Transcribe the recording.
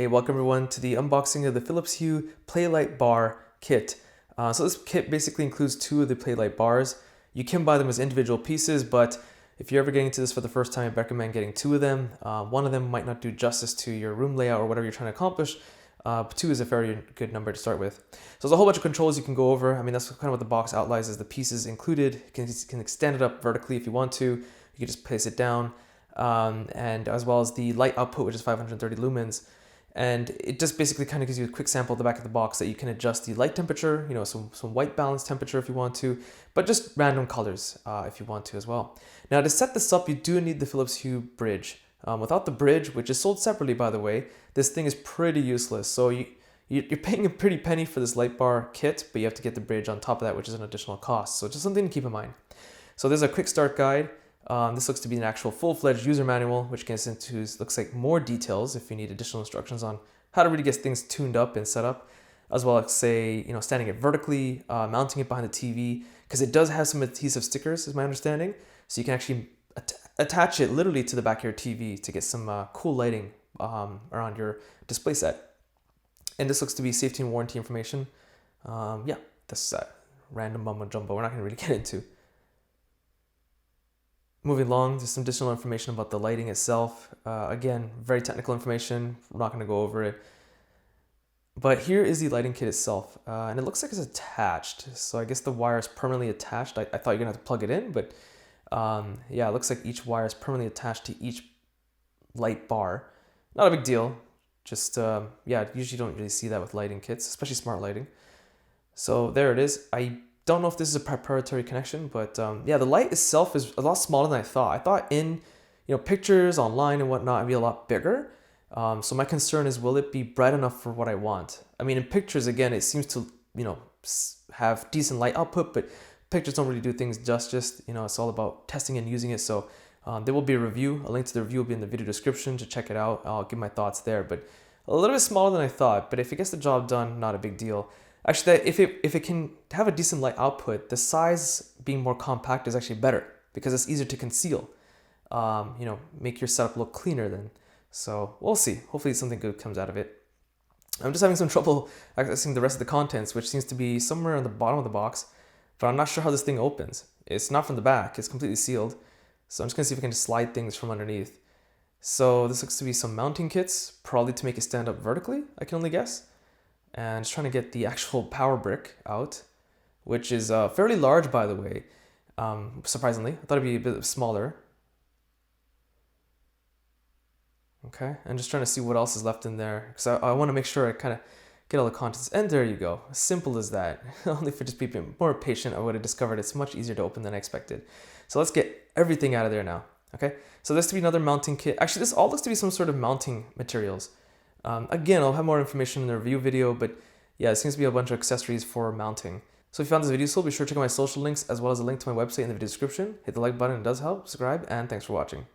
Hey, welcome everyone to the unboxing of the Philips Hue Playlight Bar Kit. So this kit basically includes two of the Playlight bars. You can buy them as individual pieces, but if you're ever getting into this for the first time, I recommend getting two of them. One of them might not do justice to your room layout or whatever you're trying to accomplish. Two is a very good number to start with. So there's a whole bunch of controls you can go over. I mean, that's kind of what the box outlines is the pieces included. You can extend it up vertically if you want to. You can just place it down. And as well as the light output, which is 530 lumens. And it just basically kind of gives you a quick sample at the back of the box that you can adjust the light temperature, some white balance temperature if you want to, but just random colors if you want to as well. Now to set this up, you do need the Philips Hue bridge. Without the bridge, which is sold separately by the way, this thing is pretty useless. So you're paying a pretty penny for this light bar kit, but you have to get the bridge on top of that, which is an additional cost. So just something to keep in mind. So there's a quick start guide. This looks to be an actual full-fledged user manual, which gets into looks like more details if you need additional instructions on how to really get things tuned up and set up, as well as say, standing it vertically, mounting it behind the TV, because it does have some adhesive stickers, is my understanding. So you can actually attach it literally to the back of your TV to get some cool lighting around your display set. And this looks to be safety and warranty information. Yeah, that's random mumbo jumbo. We're not going to really get into. Moving along, there's some additional information about the lighting itself. Again, very technical information. I'm not going to go over it. But here is the lighting kit itself. And it looks like it's attached. So I guess the wire is permanently attached. I thought you're going to have to plug it in, but yeah, it looks like each wire is permanently attached to each light bar. Not a big deal. Just, yeah, usually don't really see that with lighting kits, especially smart lighting. So there it is. I don't know if this is a proprietary connection, but yeah, the light itself is a lot smaller than I thought. I thought in pictures online and whatnot, it'd be a lot bigger. So my concern is, will it be bright enough for what I want? I mean, in pictures, again, it seems to have decent light output, but pictures don't really do things justice. It's all about testing and using it. So there will be a review. A link to the review will be in the video description to check it out. I'll give my thoughts there, but a little bit smaller than I thought. But if it gets the job done, not a big deal. Actually, if it can have a decent light output, the size being more compact is actually better because it's easier to conceal. Make your setup look cleaner then. So we'll see. Hopefully something good comes out of it. I'm just having some trouble accessing the rest of the contents, which seems to be somewhere on the bottom of the box, but I'm not sure how this thing opens. It's not from the back. It's completely sealed. So I'm just going to see if I can just slide things from underneath. So this looks to be some mounting kits, probably to make it stand up vertically, I can only guess. And just trying to get the actual power brick out, which is fairly large, by the way, surprisingly. I thought it'd be a bit smaller. Okay, and just trying to see what else is left in there, because I want to make sure I kind of get all the contents. And there you go, as simple as that. Only for just being more patient, I would have discovered it's much easier to open than I expected. So let's get everything out of there now. Okay, so this to be another mounting kit. Actually, this all looks to be some sort of mounting materials. Again, I'll have more information in the review video, but yeah, it seems to be a bunch of accessories for mounting. So if you found this video useful, be sure to check out my social links as well as a link to my website in the video description. Hit the like button, it does help. Subscribe, and thanks for watching.